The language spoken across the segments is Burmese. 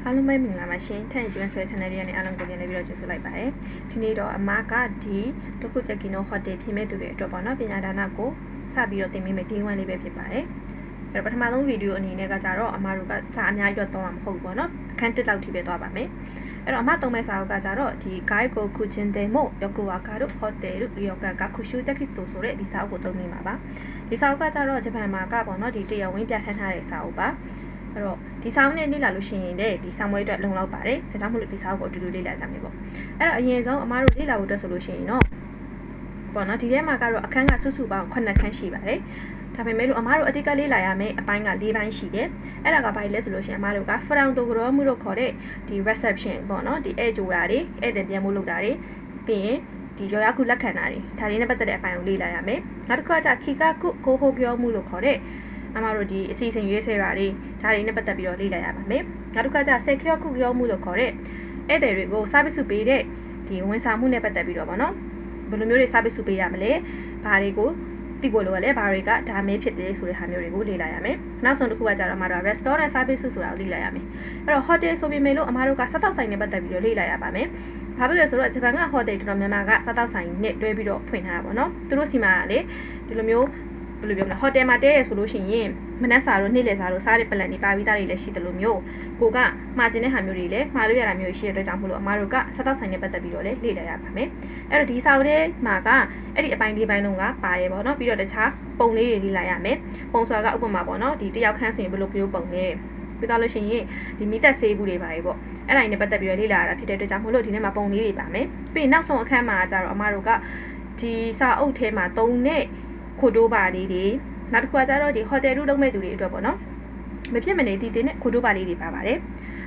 အားလုံးပဲမင်္ဂလာပါရှင်ထန်ကျွန်းဆွဲ channel လေးကနေအားလုံးကိုပြန်လည်ပြီးတော့ကျေးဇူးလိုက်ပါတယ်ဒီနေ့တော့အမကဒီတခုချက်ကီနိုဟိုတယ်ဖြစ်မဲ့သူတွေအတွက်ပေါ့နော်ပညာဒါနကိုစပြီးတော့သင်ပေးမယ် day 1လေးပဲဖြစ်ပါတယ်အဲ့တော့ပထမဆုံးဗီဒီယိုအနေနဲ့ကကြတော့အမတို့ကစာအများကြီးတော့သုံးမှာမဟုတ်ဘူးပေါ့နော်အခန်း1လောက်ထိပဲသွားပါမယ်အဲ့တော့အမသုံးမဲ့စာအုပ်ကကြတော့ဒီ guide ကိုခုချင်းတဲ့မို့ယောကိုဝါကာတို့ဟိုတယ်တို့ရီယောကကခုရှူတက်ခစ်တိုဆိုတဲ့ဒီစာအုပ်ကိုသုံးနေမှာပါဒီစာအုပ်ကကြတော့ဂျပန်မှာကပေါ့နော်ဒီတရားဝင်ပြဋ္ဌာန်းထားတဲ့စာအုပ်ပါအဲ့တော့ဒီစာအုပ်နဲ့လေ့လာလို့ရှိရင်ဒီစာမွေးအတွက်လုံလောက်ပါတယ်ဒါကြောင့်မို့လို့ဒီစာအုပ်ကိုအတူတူလေ့လာကြမယ်ပေါ့အဲ့တော့အရင်ဆုံးအမားတို့လေ့လာဖို့အတွက်ဆိုလို့ရှိရင်တော့ပေါ့နော်ဒီထဲမှာကတော့အခန်းကစုစုပေါင်း9ခန်းရှိပါတယ်ဒါပေမဲ့လို့အမားတို့အတိတ်ကလေ့လာရမယ့်အပိုင်းက4ပိုင်းရှိတယ်အဲ့ဒါကဘာလဲဆိုလို့ရှိရင်အမားတို့က front to grow မှုလို့ခေါ်တဲ့ဒီ reception ပေါ့နော်ဒီဧည့်ကြိုတာတွေဧည့်သည်ပြန်မှုလုပ်တာတွေပြီးရင်ဒီရောရခုလက်ခံတာတွေဒါတွေနဲ့ပတ်သက်တဲ့အပိုင်းကိုလေ့လာရမယ်နောက်တစ်ခါကျခီကကုကိုဟိုပြောမှုလို့ခေါ်တဲ့အမတို့ဒီအစီအစဉ်ရွေးဆဲတာတွေဒါတွေနဲ့ပတ်သက်ပြီးတော့လေ့လာရပါမယ်နောက်တစ်ခါကျ secure ခုပြောမှုလို့ခေါ်တဲ့ဧည့်သည်တွေကို service ပေးတဲ့ဒီဝန်ဆောင်မှုနဲ့ပတ်သက်ပြီးတော့ဗောနော်ဘယ်လိုမျိုးတွေ service ပေးရမလဲဘာတွေကိုသိဖို့လိုရလဲဘာတွေကဒါမဲဖြစ်တယ်ဆိုတဲ့ဟာမျိုးတွေကိုလေ့လာရမယ်နောက်ဆုံးတစ်ခုကကြတော့အမတို့ restaurant service ဆိုတာကိုလေ့လာရမယ်အဲ့တော့ hotel ဆိုပေမဲ့လို့အမတို့ကစားတောက်ဆိုင်နဲ့ပတ်သက်ပြီးတော့လေ့လာရပါမယ်ဘာဖြစ်လဲဆိုတော့ဂျပန်က hotel တော်တော်များများကစားတောက်ဆိုင်နဲ့တွဲပြီးတော့ဖွင့်ထားတာပေါ့နော်သူတို့စီမှာလေဒီလိုမျိုးဘယ်လိုပြောမလဲဟိုတယ်မှာတဲရဆိုလို့ရှိရင်မနက်စာတို့နေ့လယ်စာတို့စားတဲ့ပလန်တွေပါပြီးသားတွေလည်းရှိတယ်လို့မျိုးကိုကမှာကျင်တဲ့ဟာမျိုးတွေလည်းမှာလို့ရတာမျိုးရှိတဲ့အတွက်ကြောင့်မို့လို့အမားတို့ကစားတောက်ဆိုင်နဲ့ပတ်သက်ပြီးတော့လည်းလေ့လာရပါမယ်အဲ့တော့ဒီစာအုပ်ထဲမှာကအဲ့ဒီအပိုင်းဒီပိုင်းလုံးကပါတယ်ပေါ့နော်ပြီးတော့တခြားပုံလေးတွေလေ့လာရမယ်ပုံဆိုတာကဥပမာပေါ့နော်ဒီတယောက်ခန်းဆိုရင်ဘယ်လိုမျိုးပုံလဲပြီးတော့လို့ရှိရင်ဒီမိသက်ဆေးဘူးတွေပါတယ်ပေါ့အဲ့ဒါနဲ့ပတ်သက်ပြီးတော့လေ့လာရတာဖြစ်တဲ့အတွက်ကြောင့်မို့လို့ဒီထဲမှာပုံလေးတွေပါမယ်ပြီးရင်နောက်ဆုံးအခန်းမှာကျတော့အမားတို့ကဒီစာအုပ်ထဲမှာသုံးတဲ့ခိုတိုးပါလေးတွေနောက်တစ်ခါကျတော့ဒီဟိုတယ်တို့လုပ်မဲ့သူတွေအတွက်ပေါ့နော်မဖြစ်မနေတည်တည်နဲ့ခိုတိုးပါလေးတွေပါပါတယ်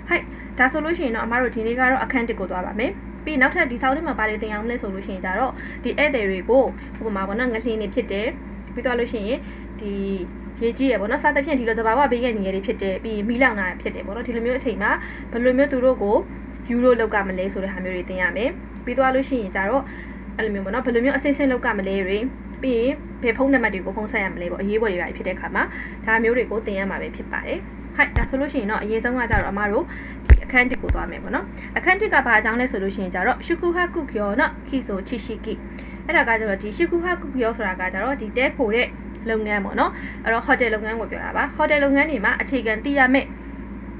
ဟိုက်ဒါဆိုလို့ရှိရင်တော့အမတို့ဒီနေ့ကတော့အခန်း1ကိုသွားပါမယ်ပြီးနောက်ထပ်ဒီစာအုပ်ထဲမှာပါတယ်တင်အောင်လဲဆိုလို့ရှိရင်ကြတော့ဒီဧည့်သည်တွေကိုဥပမာပေါ့နော်ငလျင်တွေဖြစ်တယ်ပြီးတော့လို့ရှိရင်ဒီရေးကြီးရပေါ့နော်စသဖြင့်ဒီလိုတဘာဝဘေးကနေရတွေဖြစ်တယ်ပြီးမီးလောင်တာဖြစ်တယ်ပေါ့နော်ဒီလိုမျိုးအချိန်မှာဘယ်လိုမျိုးသူတို့ကိုယူလို့လောက်ကမလဲဆိုတဲ့ဟာမျိုးတွေသင်ရမယ်ပြီးတော့လို့ရှိရင်ကြတော့အဲ့လိုမျိုးပေါ့နော်ဘယ်လိုမျိုးအစင်းစင်းလောက်ကမလဲတွေပြီးရင်ဘယ်ဖုန်းနံပါတ်တွေကိုဖုန်းဆက်ရမလဲပေါ့အရေးပေါ်တွေပါဖြစ်တဲ့အခါမှာဒါမျိုးတွေကိုသင်ရမှာပဲဖြစ်ပါတယ်ဟိုက်ဒါဆိုလို့ရှိရင်တော့အရင်ဆုံးကကြတော့အမတို့ဒီအခန်း1ကိုသွားမယ်ပေါ့နော်အခန်း1ကဘာအကြောင်းလဲဆိုလို့ရှိရင်ကြတော့ရှုခုဟာကုကျော်နော်ခိဆိုချီရှိကိအဲ့ဒါကကြတော့ဒီရှုခုဟာကုကျော်ဆိုတာကကြတော့ဒီတဲခိုတဲ့လုပ်ငန်းပေါ့နော်အဲ့တော့ဟိုတယ်လုပ်ငန်းကိုပြောတာပါဟိုတယ်လုပ်ငန်းတွေမှာအခြေခံသိရမယ့်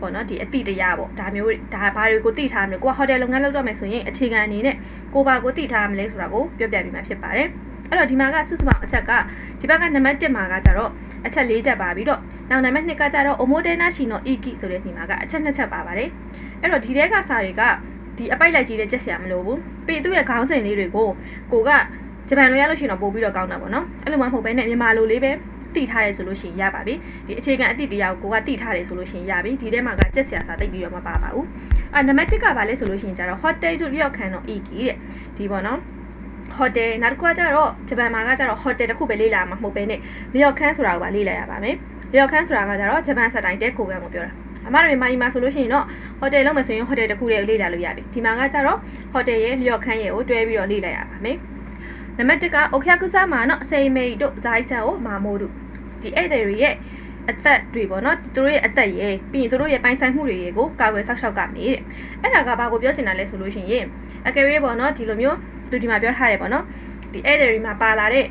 ပေါ့နော်ဒီအတိတရားပေါ့ဒါမျိုးဒါဘာတွေကိုသိထားမလဲကိုကဟိုတယ်လုပ်ငန်းလုပ်တော့မယ်ဆိုရင်အခြေခံအနေနဲ့ကိုဘာကိုသိထားမလဲဆိုတာကိုပြောပြပြီးမှဖြစ်ပါတယ်အဲ့တော့ဒီမှာကစုစုပေါင်းအချက်ကဒီဘက်ကနံပါတ်1မှာကကြတော့အချက်4ချက်ပါပြီးတော့နောက်နံပါတ်2ကကြတော့ omodena shino iki ဆိုတဲ့စီမှာကအချက်2ချက်ပါပါတယ်အဲ့တော့ဒီထဲကစာတွေကဒီအပိုက်လိုက်ကြီးတဲ့ချက်စရာမလိုဘူးပြီးသူ့ရဲ့ခေါင်းစဉ်လေးတွေကိုကိုကဂျပန်လိုရလို့ရှိရင်တော့ပို့ပြီးတော့ကောင်းတာပေါ့နော်အဲ့လိုမှမဟုတ်ဘဲနဲ့မြန်မာလိုလေးပဲတိထားရဲဆိုလို့ရှိရင်ရပါပြီဒီအခြေခံအတိတရားကိုကတိထားတယ်ဆိုလို့ရှိရင်ရပြီဒီထဲမှာကချက်စရာစာတိတ်ပြီးတော့မပါပါဘူးနံပါတ်1ကဘာလဲဆိုလို့ရှိရင်ကြတော့ hotel တို့ရောက်ခံတော့ iki တဲ့ဒီပေါ့နော်ဟိုတယ်နောက်တစ်ခုကကြတော့ဂျပန်မှာကကြတော့ဟိုတယ်တစ်ခုပဲလေ့လာမှာမဟုတ်ဘဲနဲ့လျော်ခန်းဆိုတာကိုပါလေ့လာရပါမယ်လျော်ခန်းဆိုတာကကြတော့ဂျပန်စက်တိုင်းတဲခိုကန်းကိုပြောတာအမတို့မြန်မာပြည်မှာဆိုလို့ရှိရင်တော့ဟိုတယ်လုံးမယ်ဆိုရင်ဟိုတယ်တစ်ခုတည်းကိုလေ့လာလို့ရပြီဒီမှာကကြတော့ဟိုတယ်ရဲ့လျော်ခန်းရဲ့ကိုတွဲပြီးတော့လေ့လာရပါမယ်နံပါတ်1ကအိုခယာကုဆာမှာနော်အစိမေတို့ဇိုင်းဆန်ကိုမာမိုတို့ဒီဧည့်သည်တွေရဲ့အသက်တွေပေါ့နော်သူတို့ရဲ့အသက်ရဲ့ပြီးရင်သူတို့ရဲ့ပိုင်ဆိုင်မှုတွေကိုကာကွယ်ဆောက်ရှောက်ကနေတဲ့အဲ့ဒါကဘာကိုပြောချင်တာလဲဆိုလို့ရှိရင်အကယ်၍ပေါ့နော်ဒီလိုမျိုးသူဒီမှာပြောထားတယ်ပေါ့နော်ဒီဧည့်သည်တွေမှာပါလာတဲ့ဒ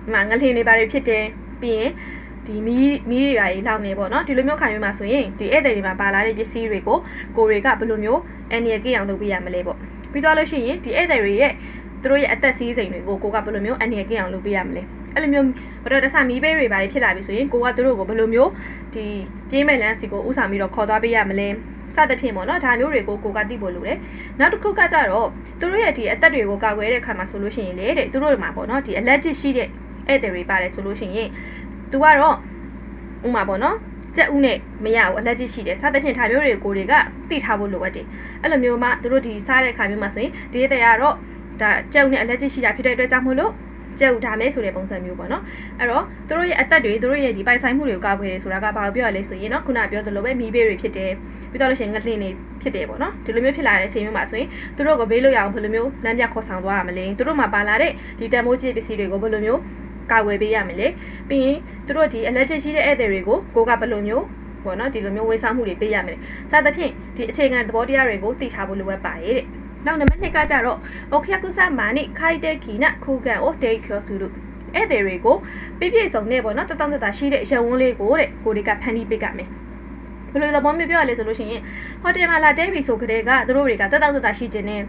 ီမှာငလျင်တွေပါတွေဖြစ်တယ်ပြီးရင်ဒီမီးတွေပါတွေလောင်နေပေါ့နော်ဒီလိုမျိုးခံရမှာဆိုရင်ဒီဧည့်သည်တွေမှာပါလာတဲ့ပစ္စည်းတွေကိုကိုတွေကဘယ်လိုမျိုးအန်ရကိအောင်လုပ်ပေးရမလဲပေါ့ပြီးတော့လို့ရှိရင်ဒီဧည့်သည်တွေရဲ့သူတို့ရဲ့အသက်စီးစိမ်တွေကိုကိုကဘယ်လိုမျိုးအန်ရကိအောင်လုပ်ပေးရမလဲအဲ့လိုမျိုးဘတော်တဆမီးဘေးတွေပါတွေဖြစ်လာပြီဆိုရင်ကိုကသူတို့ကိုဘယ်လိုမျိုးဒီပြေးမဲ့လမ်းစီကိုဥဆောင်ပြီးတော့ခေါ်သွားပေးရမလဲစသဖြင့်ပေါ့နော်ဒါမျိုးတွေကိုကိုကသိဖို့လိုတယ်နောက်တစ်ခုကကြတော့သူတို့ရဲ့ဒီအသက်တွေကိုကာကွယ်တဲ့အခါမှာဆိုလို့ရှိရင်လေတဲ့သူတို့မှာပေါ့နော်ဒီ allergic ရှိတဲ့ဧည့်သည်တွေပါတယ်ဆိုလို့ရှိရင်သူကတော့ဥမာပေါ့နော်ကြက်ဥနဲ့မရဘူး allergic ရှိတယ်စသဖြင့်ဒါမျိုးတွေကိုတွေကသိထားဖို့လိုအပ်တယ်အဲ့လိုမျိုးမှသူတို့ဒီစားတဲ့အခါမျိုးမှာဆိုရင်ဒီတဲ့ကတော့ဒါကြက်ဥနဲ့ allergic ရှိတာဖြစ်တဲ့အတွက်ကြောင့်မို့လို့ကျုပ်ဒါမဲဆိုတဲ့ပုံစံမျိုးပေါ့နော်အဲ့တော့သူတို့ရဲ့အသက်တွေသူတို့ရဲ့ဒီပိုင်ဆိုင်မှုတွေကိုကာကွယ်တယ်ဆိုတာကဘာကိုပြောရလဲဆိုရင်နော်ခုနပြောသလိုပဲမီးဘေးတွေဖြစ်တယ်ပြီးတော့လို့ရှိရင်ငလျင်တွေဖြစ်တယ်ပေါ့နော်ဒီလိုမျိုးဖြစ်လာတဲ့အချိန်မျိုးမှာဆိုရင်သူတို့ကိုဘေးလို့ရအောင်ဘယ်လိုမျိုးလမ်းပြခေါ်ဆောင်သွားရမလဲသူတို့မှာပါလာတဲ့ဒီတန်မိုးကြီးပစ္စည်းတွေကိုဘယ်လိုမျိုးကာကွယ်ပေးရမလဲပြီးရင်သူတို့ဒီ allergic ရှိတဲ့ဧည့်သည်တွေကိုကိုကဘယ်လိုမျိုး ပေါ့နော်ဒီလိုမျိုးဝေးစားမှုတွေပေးရမယ်စသဖြင့်ဒီအခြေခံသဘောတရားတွေကိုသိထားဖို့လိုအပ်ပါတယ်တဲ့နောက်နံပါတ်2ကကြတော့အိုခရကုဆာမာနိခိုင်တဲ့ခီနခုကန်အိုဒေကျော်စုတို့အဲ့ဒီတွေကိုပြည့်စုံနေပေါ့နော်တတရှိတဲ့ရဝန်းလေးကိုတဲ့ကိုတွေကဖန်တီးပေးကြမယ်ဘယ်လိုသဘောမျိုးပြောရလဲဆိုလို့ရှိရင်ဟိုတယ်မှာလာတဲပြီဆိုကြတဲ့ကသူတို့တွေကတရှိခြင်းနဲ့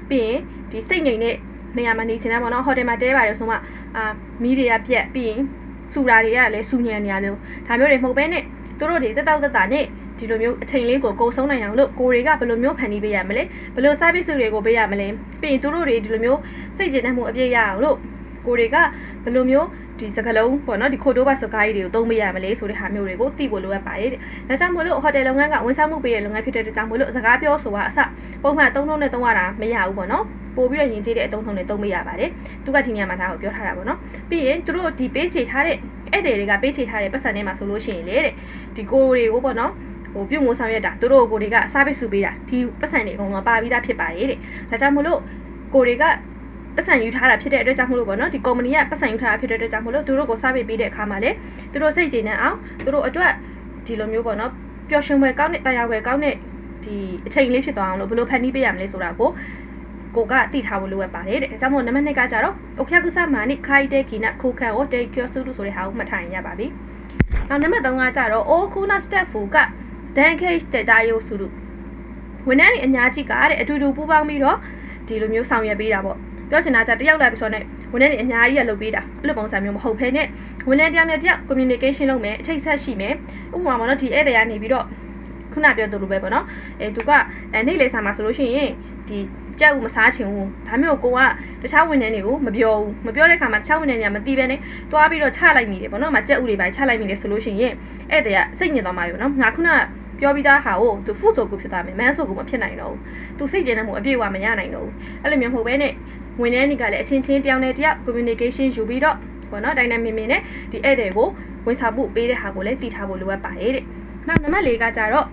ပြီးရင်ဒီစိတ်ငြိမ်တဲ့နေရာမှာနေခြင်းနဲ့ပေါ့နော်ဟိုတယ်မှာတဲပါတယ်ဆိုမှမီးတွေကပြက်ပြီးရင်စူတာတွေကလည်းစူညံနေရမျိုးဒါမျိုးတွေမဟုတ်ဘဲနဲ့သူတို့တွေတက်နဲ့ဒီလိုမျိုးအချိန်လေးကိုကုန်ဆုံးနိုင်အောင်လို့ကိုတွေကဘယ်လိုမျိုးဖန်တီးပေးရမလဲဘယ်လို service တွေကိုပေးရမလဲပြီးရင်သူတို့တွေဒီလိုမျိုးစိတ်ကျဉ်တဲ့မှုအပြည့်ရအောင်လို့ကိုတွေကဘယ်လိုမျိုးဒီစကလုံးပေါ့နော်ဒီခိုတိုးဘစကားကြီးတွေကိုသုံးပေးရမလဲဆိုတဲ့ဟာမျိုးတွေကိုသိဖို့လိုအပ်ပါတယ်တဲ့ဒါကြောင့်မို့လို့ဟိုတယ်လုပ်ငန်းကဝန်ဆောင်မှုပေးတဲ့လုပ်ငန်းဖြစ်တဲ့ကြောင့်မို့လို့စကားပြောဆိုတာအစပုံမှန်သုံးနဲ့သုံးရတာမရဘူးပေါ့နော်ပို့ပြီးတော့ယဉ်ကျေးတဲ့အသုံးထုံးနဲ့သုံးပေးရပါတယ်သူကဒီနေရာမှာဒါကိုပြောထားတာပေါ့နော်ပြီးရင်သူတို့ဒီပေးချေထားတဲ့ဧည့်သည်တွေကပေးချေထားတဲ့ပတ်စံထဲမှာဆိုလို့ရှိရင်လေတဲ့ဒီကိုတွေကိုပေါ့နော်ဟိုပြုတ်မိုးဆောင်ရွက်တာသူတို့ကိုတွေကစားပိတ်စုပေးတာဒီပတ်စံတွေအကုန်လုံးပါပြီးသားဖြစ်ပါတယ်တဲ့ဒါကြောင့်မို့လို့ကိုတွေကပတ်စံယူထားတာဖြစ်တဲ့အတွက်ကြောင့်မို့လို့ပေါ့နော်ဒီကုမ္ပဏီကပတ်စံယူထားတာဖြစ်တဲ့အတွက်ကြောင့်မို့လို့သူတို့ကိုစားပိတ်ပေးတဲ့အခါမှာလေသူတို့စိတ်ကျေနပ်အောင်သူတို့အတွက်ဒီလိုမျိုးပေါ့နော်ပျော်ရွှင်ပွဲကောင်းတဲ့တရားပွဲကောင်းတဲ့ဒီအချိန်လေးဖြစ်သွားအောင်လို့ဘယ်လိုဖန်တီးပေးရမလဲဆိုတာကိုကသိထားဖို့လိုအပ်ပါတယ်တဲ့ဒါကြောင့်မို့နံပါတ်2ကကြတော့အိုခရကုဆာမာနိခိုင်တဲ့ခီနခိုကန်ကိုတေကျော်စုလို့ဆိုတဲ့ဟာကိုမှတ်ထားရင်ရပါပြီနောက်နံပါတ်3ကကြတော့အိုခုနာစတက်ဖူကဒန်ကေ့စ်တဲ့တာယိုစုလို့ဝန်ထမ်းတွေအများကြီးကတဲ့အတူတူပူးပေါင်းပြီးတော့ဒီလိုမျိုးဆောင်ရွက်ပေးတာပေါ့ပြောချင်တာကတယောက်လိုက်ပြီးဆိုတော့ဝန်ထမ်းတွေအများကြီးရလုပ်ပေးတာအဲ့လိုပုံစံမျိုးမဟုတ်ဘဲနဲ့ဝန်ထမ်းတယောက်နဲ့တယောက် communication လုပ်မယ်အချိတ်ဆက်ရှိမယ်ဥပမာပေါ့နော်ဒီဧည့်သည်ကနေပြီးတော့ခုနပြောသလိုပဲပေါ့နော်သူကနေ့လေဆာမှာဆိုလို့ရှိရင်ဒီကြက်ဥမစားချင်ဘူးဒါမျိုးကိုကတခြားဝန်ထမ်းတွေကိုမပြောဘူးမပြောတဲ့ခါမှာတခြားဝန်ထမ်းတွေကမသိဘဲနဲ့တွားပြီးတော့ချလိုက်မိတယ်ပေါ့နော်မကြက်ဥတွေပါချလိုက်မိတယ်ဆိုလို့ရှိရင်ဧည့်သည်ကစိတ်ညစ်သွားမှာပဲနော်ငါခုနပြောပြီးသားဟာကိုသူဖုဆိုကိုဖြစ်သွားမယ်မန်းဆိုကိုမဖြစ်နိုင်တော့ဘူးသူစိတ်ကျဉ်တဲ့မှုအပြည့်အဝမရနိုင်တော့ဘူးအဲ့လိုမျိုးမဟုတ်ဘဲနဲ့ဝန်ထမ်းတွေကလည်းအချင်းချင်းတယောက်နဲ့တယောက် communication ယူပြီးတော့ပေါ့နော်တိုင်းတိုင်းမင်းမင်းနဲ့ဒီဧည့်သည်ကိုဝန်ဆောင်မှုပေးတဲ့ဟာကိုလည်းသိထားဖို့လိုအပ်ပါတယ်တဲ့နောက်နံပါတ်4ကကြတော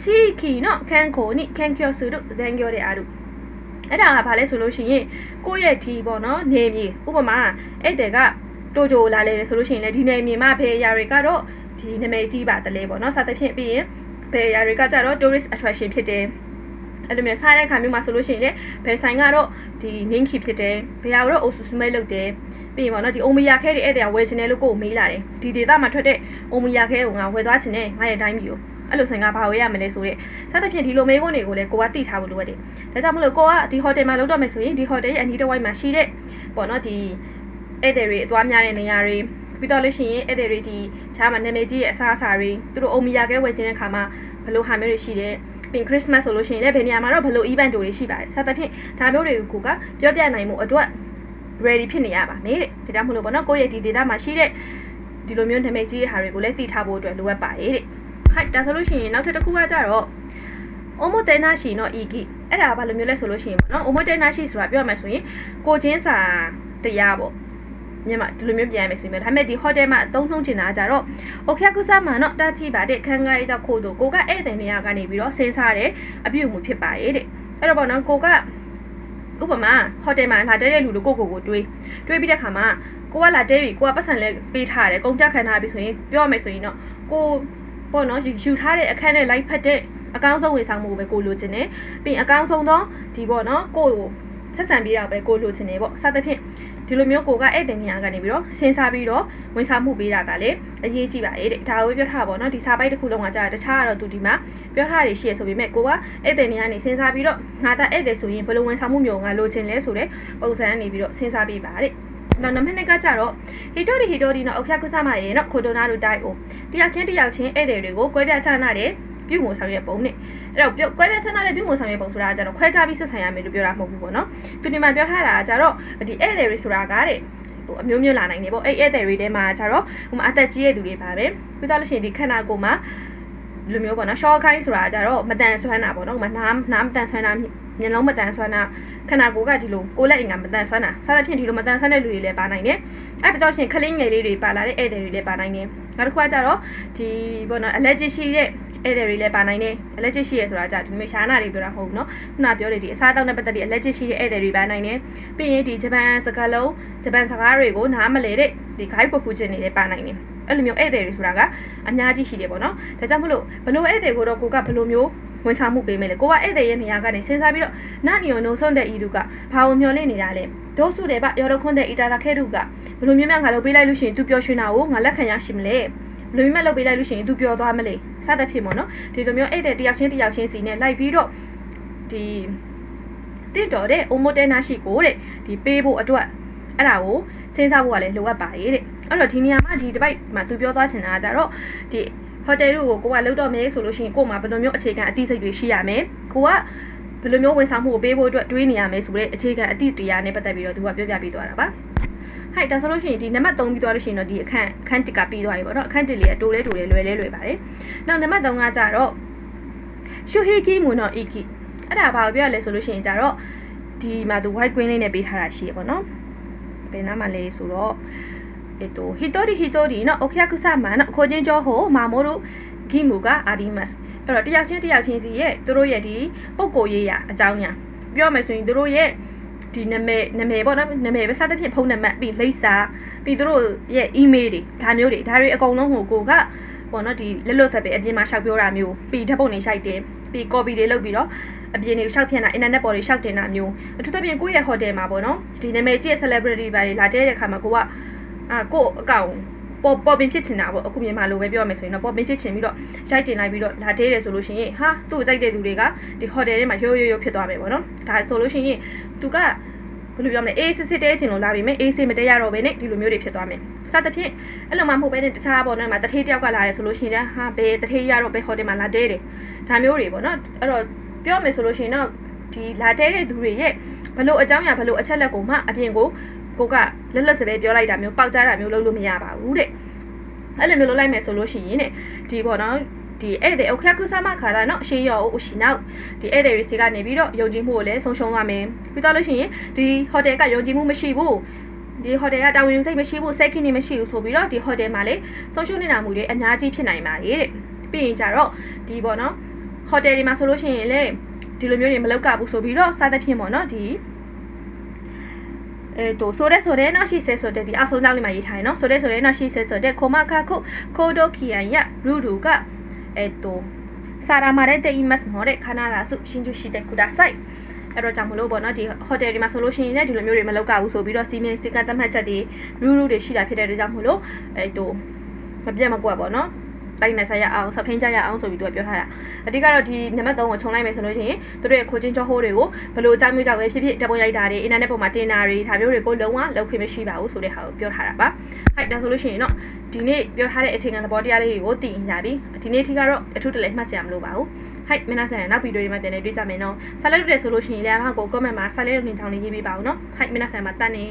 ့ချီခီနော်ခန်းကိုနိခန်းကျော်စုတို့ဇန်ကျော်တဲ့အားတို့အဲ့ဒါကဘာလဲဆိုလို့ရှိရင်ကိုယ့်ရဲ့ဒီပေါ့နော်နေမြေဥပမာဧည့်သည်ကတိုဂျိုလာလေဆိုလို့ရှိရင်လည်းဒီနေမြေမှာဘယ်အရာတွေကတော့ဒီနာမည်ကြီးပါတလဲပေါ့နော်စသဖြင့်ပြီးရင်ဘယ်အရာတွေကကြတော့ tourist attraction ဖြစ်တယ်အဲ့လိုမျိုးစားတဲ့အခါမျိုးမှာဆိုလို့ရှိရင်လည်းဘယ်ဆိုင်ကတော့ဒီ name key ဖြစ်တယ်ဘယ်ဟာတော့ osu smell လုပ်တယ်ပြီးရင်ပေါ့နော်ဒီ omiya ခဲတွေဧည့်သည်ဝယ်ချင်တယ်လို့ကိုယ်မေးလာတယ်ဒီဒေသမှာထွက်တဲ့ omiya ခဲကိုငါဝယ်သွားချင်တယ်ငါရဲ့တိုင်းပြည်ကိုအဲ့လိုဆိုင်ကဘာဝယ်ရမလဲဆိုတဲ့စသဖြင့်ဒီလိုမေးခွန်းတွေကိုလည်းကိုကသိထားဖို့လိုအပ်တယ်ဒါကြောင့်မလို့ကိုကဒီ hotel မှာလုပ်တော့မယ်ဆိုရင်ဒီ hotel ရဲ့အနီးတစ်ဝိုက်မှာရှိတဲ့ပေါ့နော်ဒီဧည့်သည်တွေအသွားများတဲ့နေရာတွေပြီးတော့လို့ရှိရင်ဧည့်သည်တွေဒီခြားမှာနာမည်ကြီးရဲ့အစားအစာတွေသူတို့ omiya ခဲဝယ်ချင်တဲ့ခါမှာဘယ်လိုဟာမျိုးတွေရှိတယ်ပြီး Christmas ဆိုလို့ရှိရင်လည်းဘယ်နေရာမှာတော့ဘယ်လို event တွေရှိပါတယ်စသဖြင့်ဒါမျိုးတွေကိုကပြောပြနိုင်မှုအတွက် ready ဖြစ်နေရပါမယ်တဲ့ဒါကြောင့်မလို့ပေါ့နော်ကိုယ့်ရဲ့ဒီ data မှာရှိတဲ့ဒီလိုမျိုးနာမည်ကြီးတဲ့ဟာတွေကိုလည်းသိထားဖို့အတွက်လိုအပ်ပါတယ်တဲ့ဟုတ်ဒါဆိုလို့ရှိရင်နောက်ထပ်တစ်ခုကကြတော့ omotenashi เนาะ igi အဲ့ဒါဘာလိုမျိုးလဲဆိုလို့ရှိရင်ပေါ့နော် omotenashi ဆိုတာပြောရမယ်ဆိုရင်ကိုချင်းစာတရားပေါ့မြန်မာဒီလိုမျိုးပြန်ရမယ်ဆိုရင်ဒါပေမဲ့ဒီ hotel မှာအသုံးနှုန်းချင်တာကြတော့ okyakusa မှာเนาะတာချီပါတဲ့ခန်းကားရတဲ့ခို့တို့ကိုကဧည့်သည်နေရာကနေပြီးတော့စဉ်းစားတဲ့အပြုအမူဖြစ်ပါရဲ့တဲ့အဲ့တော့ပေါ့နော်ကိုကဥပမာ hotel မှာလာတဲ့လူတို့ကိုတွေးပြီးတဲ့ခါမှာကိုကလာတဲ့ပြီကိုကပတ်စံလဲပေးထားတယ်ကုန်ကြခံထားပြီဆိုရင်ပြောရမယ်ဆိုရင်တော့ကိုပေါ့နော်ယူထားတဲ့အခန်းနဲ့လိုက်ဖက်တဲ့အကောင်းဆုံးဝန်ဆောင်မှုပဲကိုလိုချင်တယ်ပြီးရင်အကောင်းဆုံးသောဒီပေါ့နော်ကိုဆက်ဆံပြီးတော့ပဲကိုလိုချင်တယ်ပေါ့စသဖြင့်ဒီလိုမျိုးကိုကဧည့်သည်နေရာကနေပြီးတော့စဉ်းစားပြီးတော့ဝန်ဆောင်မှုပေးတာကလည်းအရေးကြီးပါရဲ့တဲ့ဒါကိုပြောထားပါတော့เนาะဒီစာပိုက်တစ်ခုလုံးကကြာတခြားကတော့သူဒီမှာပြောထားရရှိရဆိုပေမဲ့ကိုကဧည့်သည်နေရာနေစဉ်းစားပြီးတော့ငါသားဧည့်သည်ဆိုရင်ဘယ်လိုဝန်ဆောင်မှုမျိုးငါလိုချင်လဲဆိုတဲ့ပုံစံကနေပြီးတော့စဉ်းစားပြီးပါတဲ့နောက်နံပါတ်2ကကြတော့ဟီတိုဒီနော်အခက်ကုဆမရဲ့နော်ခိုတိုနာတို့တိုက်အိုတယောက်ချင်းဧည့်သည်တွေကိုကွဲပြားချနာတဲ့ပြုမှုဆောင်ရွက်ပုံနဲ့အဲ့တော့ကွဲပြားချနာတဲ့ပြုမှုဆောင်ရွက်ပုံဆိုတာကကြတော့ခွဲခြားပြီးဆက်ဆံရမယ်လို့ပြောတာမဟုတ်ဘူးပေါ့နော်သူဒီမှာပြောထားတာကကြတော့ဒီဧည့်သည်တွေဆိုတာကတဲ့ဟိုအမျိုးမျိုးလာနိုင်တယ်ပေါ့အဲ့ဧည့်သည်တွေထဲမှာကြတော့ဟိုမှာအသက်ကြီးတဲ့သူတွေပါပဲပြီးတော့လို့ရှိရင်ဒီခန္ဓာကိုယ်မှာလိုမျိုးပေါ့နော်ရှော့ခိုင်းဆိုတာကကြတော့မတန်ဆွမ်းတာပေါ့နော်ဟိုမှာနားမတန်ဆွမ်းတာမျက်လုံးမတန်ဆွမ်းတာခန္ဓာကိုယ်ကဒီလိုကိုယ်လက်အင်္ဂါမတန်ဆွမ်းတာစသဖြင့်ဒီလိုမတန်ဆွမ်းတဲ့လူတွေလည်းပါနိုင်တယ်အဲ့ပြီးတော့ရှင်ခလင်းငယ်လေးတွေပါလာတဲ့ဧည့်သည်တွေလည်းပါနိုင်တယ်နောက်တစ်ခုကကြတော့ဒီပေါ့နော် allergic ရှိတဲ့ ဧည့်သည်တွေလည်းပါနိုင်တယ်အလက်ကျရှိရဲဆိုတာကြာဒီမျိုးရှားနာတွေပြောတာမဟုတ်ဘူးနော်ခုနပြောတဲ့အစားအသောက်နဲ့ပတ်သက်ပြီးအလက်ကျရှိတဲ့ဧည့်သည်တွေပါနိုင်တယ်ပြီးရင်ဒီဂျပန်စကားလုံးဂျပန်စကားတွေကိုနားမလည်တဲ့ဒီ guide ကိုခုချင်းနေလည်းပါနိုင်တယ်အဲ့လိုမျိုးဧည့်သည်တွေဆိုတာကအများကြီးရှိတယ်ပေါ့နော်ဒါကြောင့်မလို့ဘလို့ဧည့်သည်ကိုတော့ကိုကဘလို့မျိုးဝန်ဆောင်မှုပေးမယ်လေကိုကဧည့်သည်ရဲ့နေရာကနေစဉ်းစားပြီးတော့နာနီယိုနိုဆွန်တဲ့ဤသူကဘာကိုမျှော်လင့်နေတာလဲဒိုးစုတယ်ဗျရော်ဒခွန်းတဲ့အီတာတာခဲတုကဘလို့မျိုးများငါလုပ်ပေးလိုက်လို့ရှိရင် तू ပျော်ရွှင်တာကိုငါလက်ခံရရှိမလဲဘလို့မျိုးလုပ်ပေးလိုက်လို့ရှိရင် तू ပျော်သွားမလဲစသဖြင့်ပေါ့နော်ဒီလိုမျိုးဧည့်သည်တယောက်ချင်းစီနဲ့လိုက်ပြီးတော့ဒီတင့်တော်တဲ့အိုမိုတဲနာရှိကိုတဲ့ဒီပေးဖို့အတွက်အဲ့ဒါကိုစဉ်းစားဖို့ကလည်းလိုအပ်ပါတယ်တဲ့အဲ့တော့ဒီနေရာမှာဒီတစ်ပိုက်မှာ तू ပြောသွားချင်တာကကြတော့ဒီဟိုတယ်တို့ကိုကလောက်တော့မယ်ဆိုလို့ရှိရင်ကို့မှာဘယ်လိုမျိုးအခြေခံအသိစိတ်တွေရှိရမယ်ကိုကဘယ်လိုမျိုးဝန်ဆောင်မှုကိုပေးဖို့အတွက်တွေးနေရမယ်ဆိုတဲ့အခြေခံအသိတရားနဲ့ပတ်သက်ပြီးတော့ तू ကပြောပြပေးသွားတာပါဟိုက်ဒါဆိုလို့ရှိရင်ဒီနံပါတ်3ပြီးသွားလို့ရှိရင်တော့ဒီအခန်း1ကပြီးသွားပြီပေါ့နော်အခန်း1လေးကတိုးလဲလွယ်ပါတယ်နောက်နံပါတ်3ကကြတော့ရှူဟီကီမူနိုအီကီအဲ့ဒါဘာကိုပြောရလဲဆိုလို့ရှိရင်ကြတော့ဒီမှာ तू white queen လေးနဲ့ပေးထားတာရှိရပေါ့နော်ဘယ်နားမှာလဲဆိုတော့ဟီတိုရီနော်โอเคကုဆာမနော်ခိုချင်းကျော်ဟိုမာမိုတို့ဂီမူကအာဒီမတ်အဲ့တော့တယောက်ချင်းစီရဲ့သူတို့ရဲ့ဒီပုံကိုရေးရအကြောင်းညာပြောမယ်ဆိုရင်သူတို့ရဲ့ဒီနာမည်ပေါ့နော်နာမည်ပဲစသဖြင့်ဖုန်းနံပါတ်ပြီးလိပ်စာပြီးသူတို့ရဲ့ email တွေဒါမျိုးတွေဒါတွေအကုန်လုံးကိုကပေါ့နော်ဒီလက်လွတ်ဆက်ပဲအပြင်မှာရှောက်ပြောတာမျိုးပြီးဓာတ်ပုံတွေရှောက်တယ်ပြီး copy တွေလုပ်ပြီးတော့အပြင်တွေကိုရှောက်ဖြန့်တာ internet ပေါ်တွေရှောက်တင်တာမျိုးအထူးသဖြင့်ကိုယ့်ရဲ့ hotel မှာပေါ့နော်ဒီနာမည်ကြီးရဲ့ celebrity တွေလာတဲ့အခါမှာကိုကအကောင့်ပေါ်ပင်ဖြစ်ချင်တာပေါ့အခုမြန်မာလိုပဲပြောရမယ်ဆိုရင်တော့ပေါ်ပင်ဖြစ်ချင်ပြီးတော့ရိုက်တင်လိုက်ပြီးတော့လာသေးတယ်ဆိုလို့ရှိရင်ဟာသူ့ကိုကြိုက်တဲ့သူတွေကဒီ hotel ထဲမှာရိုးဖြစ်သွားမယ်ပေါ့နော်ဒါဆိုလို့ရှိရင်သူကဘယ်လိုပြောမလဲအေးစစ်တဲချင်လို့လာပြီမယ်အေးစစ်မတဲရတော့ဘဲနဲ့ဒီလိုမျိုးတွေဖြစ်သွားမယ်စသဖြင့်အဲ့လိုမှမဟုတ်ဘဲနဲ့တခြားပေါ့နော်မှာတထေးတယောက်ကလာတယ်ဆိုလို့ရှိရင်ဟာဘယ်တထေးရတော့ဘယ် hotel မှာလာသေးတယ်ဒါမျိုးတွေပေါ့နော်အဲ့တော့ပြောမယ်ဆိုလို့ရှိရင်တော့ဒီလာတဲတဲ့သူတွေရဲ့ဘလို့အကြောင်းအရာဘလို့အချက်လက်ကိုမှအပြင်ကိုကလက်စပဲပြောလိုက်တာမျိုးပေါက်ကြားတာမျိုးလုပ်လို့မရပါဘူးတဲ့အဲ့လိုမျိုးလုပ်လိုက်မယ်ဆိုလို့ရှိရင်တဲ့ဒီပေါ့နော်ဒီဧည့်သည်အခါကူဆာမခါလာနော်အရှိရောအရှိနောက်ဒီဧည့်သည်တွေစီကနေပြီးတော့ယုံကြည်မှုကိုလည်းဆုံးရှုံးသွားမယ်ပြီးတော့လို့ရှိရင်ဒီဟိုတယ်ကယုံကြည်မှုမရှိဘူးဒီဟိုတယ်ကတာဝန်ယူစိတ်မရှိဘူးစိတ်ခိနေမရှိဘူးဆိုပြီးတော့ဒီဟိုတယ်မှာလေဆုံးရှုံးနေတာမှုတွေအများကြီးဖြစ်နိုင်ပါတယ်တဲ့ပြီးရင်ကြတော့ဒီပေါ့နော်ဟိုတယ်တွေမှာဆိုလို့ရှိရင်လေဒီလိုမျိုးတွေမလောက်ကဘူးဆိုပြီးတော့စားသဖြင့်ပေါ့နော်ဒီဆိုတဲ့နော်ရှိဆဲဆိုတဲ့ဒီအဆုံးကြောင်းလေးမှာရေးထားရနော်ဆိုတဲ့နော်ရှိဆဲဆိုတဲ့ခိုမခါခုခိုဒိုခီယန်ရရူရူကဆာရာမာတဲ့တိမတ်နော်တဲ့ခနာရာစုရှင်ကျူရှိတဲ့ကူဒါဆိုင်အဲ့တော့ကြောင့်မလို့ပေါ့နော်ဒီဟိုတယ်ဒီမှာဆိုလို့ရှိရင်လည်းဒီလိုမျိုးတွေမလောက်ကဘူးဆိုပြီးတော့စီမင်းစီကတ်တတ်မှတ်ချက်တွေရူတွေရှိတာဖြစ်တဲ့အတွက်ကြောင့်မလို့မပြတ်မကွက်ပေါ့နော်တိုင်းနဲ့ဆက်ရအောင်ဆက်ဖင်းကြရအောင်ဆိုပြီးသူကပြောထားတာအတိကတော့ဒီနံပါတ်3ကိုခြုံလိုက်မယ်ဆိုလို့ရှိရင်သူတို့ရဲ့ခိုချင်းချောဟိုးတွေကိုဘလို့အကြောင်းမျိုးကြောင့်ပဲဖြစ်ဖြစ်တပ်ပုံရိုက်တာတွေအင်တာနက်ပေါ်မှာတင်တာတွေဒါမျိုးတွေကိုလုံးဝလုပ်ခွင့်မရှိပါဘူးဆိုတဲ့ဟာကိုပြောထားတာပါဟိုက်ဒါဆိုလို့ရှိရင်တော့ဒီနေ့ပြောထားတဲ့အချိန်ကသဘောတရားလေးတွေကိုသိရင်ရပြီဒီနေ့ထိကတော့အထူးတလဲမှတ်စရာမလိုပါဘူးဟိုက်မင်းသားဆန်နောက်ဗီဒီယိုတွေမှာပြန်လည်တွေ့ကြမယ်နော်ဆက်လက်တွေ့တယ်ဆိုလို့ရှိရင်လည်းအမကို comment မှာဆက်လက်လုပ်နေချောင်းလေးရေးပေးပါဦးနော်ဟိုက်မင်းသားဆန်မှာတန်းနေ